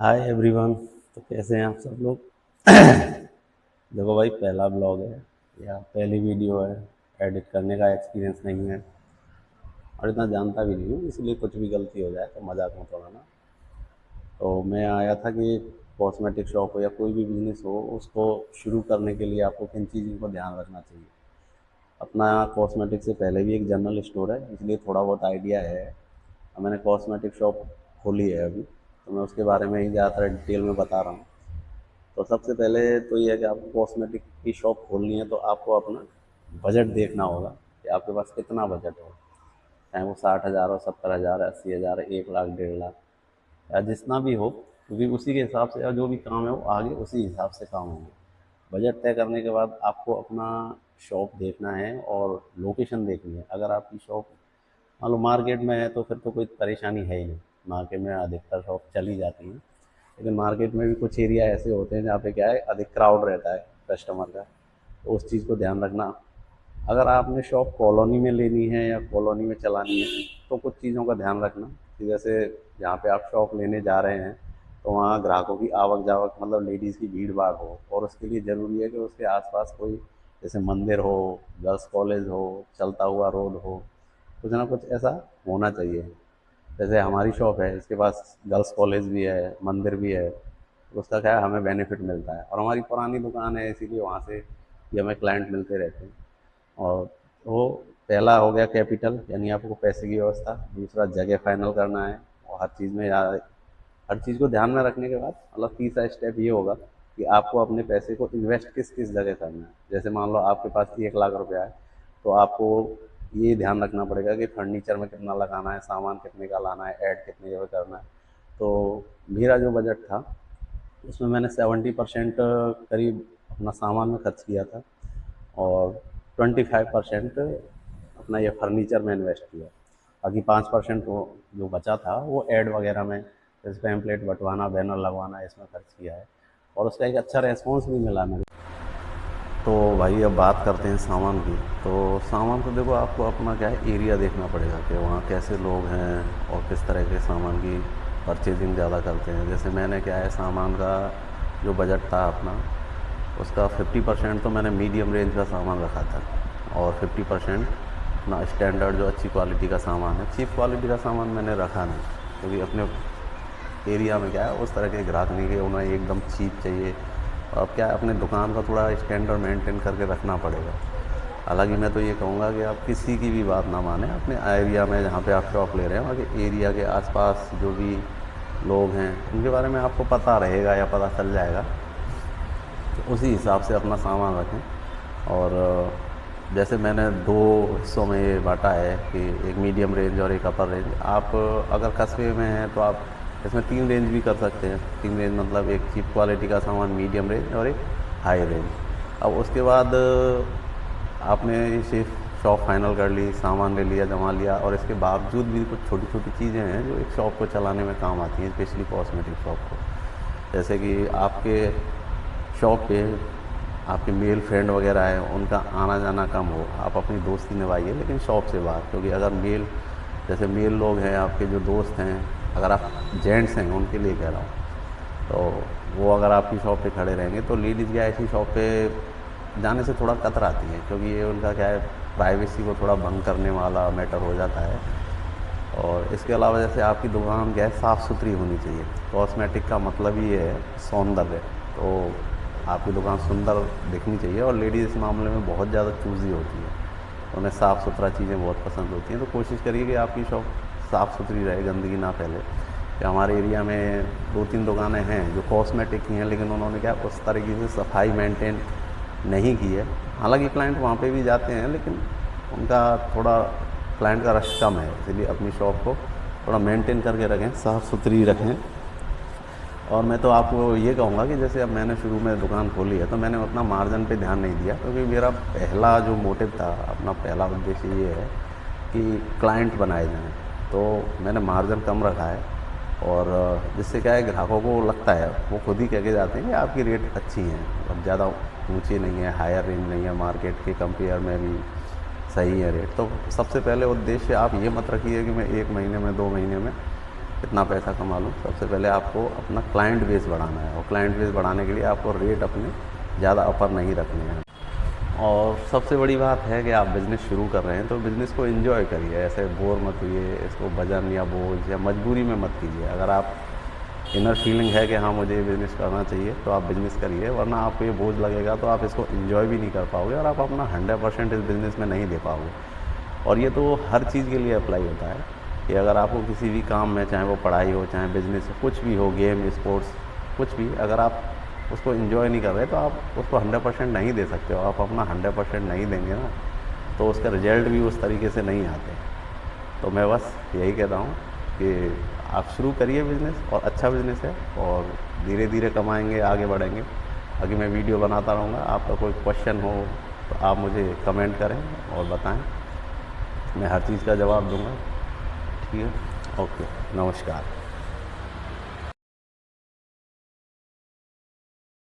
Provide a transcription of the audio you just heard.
Hi everyone. तो कैसे हैं आप सब लोग? देखो भाई, पहला ब्लॉग है या पहली वीडियो है। एडिट करने का एक्सपीरियंस नहीं है और इतना जानता भी नहीं हूँ, इसलिए कुछ भी गलती हो जाए तो मजाक मत उड़ाना। तो मैं आया था कि कॉस्मेटिक शॉप हो या कोई भी बिजनेस हो, उसको शुरू करने के लिए आपको किन चीज़ों को ध्यान रखना चाहिए। अपना कॉस्मेटिक से पहले भी एक जनरल स्टोर है, इसलिए थोड़ा बहुत आइडिया है। और मैंने कॉस्मेटिक शॉप खोली है अभी, तो मैं उसके बारे में ही ज़्यादातर डिटेल में बता रहा हूँ। तो सबसे पहले तो ये है कि आपको कॉस्मेटिक की शॉप खोलनी है तो आपको अपना बजट देखना होगा कि आपके पास कितना बजट हो। चाहे वो 60,000 हो, 70,000, 80,000, 1 लाख, 1.5 लाख, या जितना भी हो, क्योंकि उसी के हिसाब से जो भी काम है वो आगे उसी हिसाब से काम होंगे। बजट तय करने के बाद आपको अपना शॉप देखना है और लोकेशन देखनी है। अगर आपकी शॉप मान लो मार्केट में है तो फिर तो कोई परेशानी है ही नहीं। मार्केट में अधिकतर शॉप चली जाती हैं, लेकिन मार्केट में भी कुछ एरिया ऐसे होते हैं जहाँ पे क्या है, अधिक क्राउड रहता है कस्टमर का। तो उस चीज़ को ध्यान रखना। अगर आपने शॉप कॉलोनी में लेनी है या कॉलोनी में चलानी है तो कुछ चीज़ों का ध्यान रखना कि जैसे जहाँ पे आप शॉप लेने जा रहे हैं तो वहाँ ग्राहकों की आवक जावक, मतलब लेडीज़ की भीड़ भाड़ हो, और उसके लिए ज़रूरी है कि उसके आसपास कोई जैसे मंदिर हो, गर्ल्स कॉलेज हो, चलता हुआ रोड हो, कुछ ना कुछ ऐसा होना चाहिए। जैसे हमारी शॉप है, इसके पास गर्ल्स कॉलेज भी है, मंदिर भी है, तो उसका क्या है, हमें बेनिफिट मिलता है। और हमारी पुरानी दुकान है, इसीलिए वहाँ से भी हमें क्लाइंट मिलते रहते हैं। और वो पहला हो गया कैपिटल, यानी आपको पैसे की व्यवस्था। दूसरा जगह फाइनल करना है, और हर चीज़ में हर चीज़ को ध्यान में रखने के बाद मतलब तीसरा स्टेप ये होगा कि आपको अपने पैसे को इन्वेस्ट किस किस जगह करना है। जैसे मान लो आपके पास 1 लाख रुपया है, तो आपको ये ध्यान रखना पड़ेगा कि फर्नीचर में कितना लगाना है, सामान कितने का लाना है, ऐड कितने जगह करना है। तो मेरा जो बजट था उसमें मैंने 70% करीब अपना सामान में खर्च किया था, और 25% अपना ये फर्नीचर में इन्वेस्ट किया। बाकी 5% वो जो बचा था वो ऐड वगैरह में, जैसे पैम्पलेट बंटवाना, बैनर लगवाना, इसमें खर्च किया है। और उसका एक अच्छा रेस्पॉन्स भी मिला मेरे। तो भाई अब बात करते हैं सामान की। तो सामान तो देखो, आपको अपना क्या है, एरिया देखना पड़ेगा कि वहाँ कैसे लोग हैं और किस तरह के सामान की परचेजिंग ज़्यादा करते हैं। जैसे मैंने क्या है, सामान का जो बजट था अपना, उसका 50% तो मैंने मीडियम रेंज का सामान रखा था, और 50% अपना स्टैंडर्ड जो अच्छी क्वालिटी का सामान है। चीप क्वालिटी का सामान मैंने रखा नहीं, क्योंकि अपने एरिया में क्या है, उस तरह के ग्राहक नहीं, कि उन्हें एकदम चीप चाहिए। अब क्या है, अपने दुकान का थोड़ा स्टैंडर्ड मेंटेन करके रखना पड़ेगा। हालांकि मैं तो ये कहूँगा कि आप किसी की भी बात ना माने। अपने एरिया में जहाँ पे आप शॉप ले रहे हैं, वहाँ के एरिया के आसपास जो भी लोग हैं उनके बारे में आपको पता रहेगा या पता चल जाएगा, तो उसी हिसाब से अपना सामान रखें। और जैसे मैंने दो हिस्सों में ये बांटा है कि एक मीडियम रेंज और एक अपर रेंज। आप अगर कस्बे में हैं तो आप इसमें 3 रेंज भी कर सकते हैं। 3 रेंज मतलब एक चीप क्वालिटी का सामान, मीडियम रेंज और एक हाई रेंज। अब उसके बाद आपने इसे शॉप फाइनल कर ली, सामान ले लिया, जमा लिया, और इसके बावजूद भी कुछ छोटी छोटी चीज़ें हैं जो एक शॉप को चलाने में काम आती हैं, स्पेशली कॉस्मेटिक शॉप को। जैसे कि आपके शॉप पे आपके मेल फ्रेंड वगैरह हैं, उनका आना जाना कम हो, आप अपनी दोस्ती निभाइए लेकिन शॉप से बाहर। क्योंकि अगर जैसे मेल लोग हैं आपके जो दोस्त हैं, अगर आप जेंट्स हैं उनके लिए कह रहा हूँ, तो वो अगर आपकी शॉप पे खड़े रहेंगे तो लेडीज़ क्या ऐसी शॉप पे जाने से थोड़ा कतराती हैं, क्योंकि ये उनका क्या है, प्राइवेसी को थोड़ा भंग करने वाला मैटर हो जाता है। और इसके अलावा जैसे आपकी दुकान क्या है, साफ़ सुथरी होनी चाहिए। कॉस्मेटिक का मतलब ही है सौंदर्य। तो आपकी दुकान सुंदर दिखनी चाहिए, और लेडीज़ इस मामले में बहुत ज़्यादा चूज़ी होती है, उन्हें साफ़ सुथरा चीज़ें बहुत पसंद होती हैं। तो कोशिश करिए कि आपकी शॉप साफ़ सुथरी रहे, गंदगी ना फैले। कि हमारे एरिया में 2-3 दुकानें हैं जो कॉस्मेटिक की हैं, लेकिन उन्होंने क्या उस तरीके से सफाई मेंटेन नहीं की है। हालांकि क्लाइंट वहाँ पे भी जाते हैं, लेकिन उनका थोड़ा क्लाइंट का रश कम है, इसलिए अपनी शॉप को थोड़ा मेंटेन करके रखें, साफ़ सुथरी रखें। और मैं तो आपको ये कहूँगा कि जैसे अब मैंने शुरू में दुकान खोली है तो मैंने उतना मार्जिन पे ध्यान नहीं दिया, क्योंकि मेरा पहला जो मोटिव था, अपना पहला उद्देश्य ये है कि क्लाइंट बनाए जाएँ। तो मैंने मार्जिन कम रखा है, और जिससे क्या है, ग्राहकों को लगता है, वो खुद ही कह के जाते हैं कि आपकी रेट अच्छी हैं, मतलब ज़्यादा ऊँची नहीं है, हायर रेंज नहीं है, मार्केट के कंपेयर में भी सही है रेट। तो सबसे पहले उद्देश्य आप ये मत रखिए कि मैं 1 महीने में, 2 महीने में कितना पैसा कमा लूँ, सबसे पहले आपको अपना क्लाइंट बेस बढ़ाना है, और क्लाइंट बेस बढ़ाने के लिए आपको रेट अपने ज़्यादा अपर नहीं रखने हैं। और सबसे बड़ी बात है कि आप बिज़नेस शुरू कर रहे हैं तो बिज़नेस को एंजॉय करिए, ऐसे बोर मत होइए, इसको वजन या बोझ या मजबूरी में मत कीजिए। अगर आप इनर फीलिंग है कि हाँ मुझे बिज़नेस करना चाहिए तो आप बिज़नेस करिए, वरना आपको ये बोझ लगेगा तो आप इसको एंजॉय भी नहीं कर पाओगे और आप अपना 100% इस बिज़नेस में नहीं दे पाओगे। और ये तो हर चीज़ के लिए अप्लाई होता है कि अगर आपको किसी भी काम में, चाहे वो पढ़ाई हो, चाहे बिज़नेस हो, कुछ भी हो, गेम, स्पोर्ट्स, कुछ भी, अगर आप उसको एंजॉय नहीं कर रहे तो आप उसको 100% नहीं दे सकते हो। आप अपना 100% नहीं देंगे ना तो उसका रिजल्ट भी उस तरीके से नहीं आते। तो मैं बस यही कहता हूँ कि आप शुरू करिए बिज़नेस, और अच्छा बिज़नेस है, और धीरे धीरे कमाएंगे, आगे बढ़ेंगे। आगे मैं वीडियो बनाता रहूँगा। आपका कोई क्वेश्चन हो तो आप मुझे कमेंट करें और बताएं, मैं हर चीज़ का जवाब दूँगा। ठीक है, ओके, नमस्कार।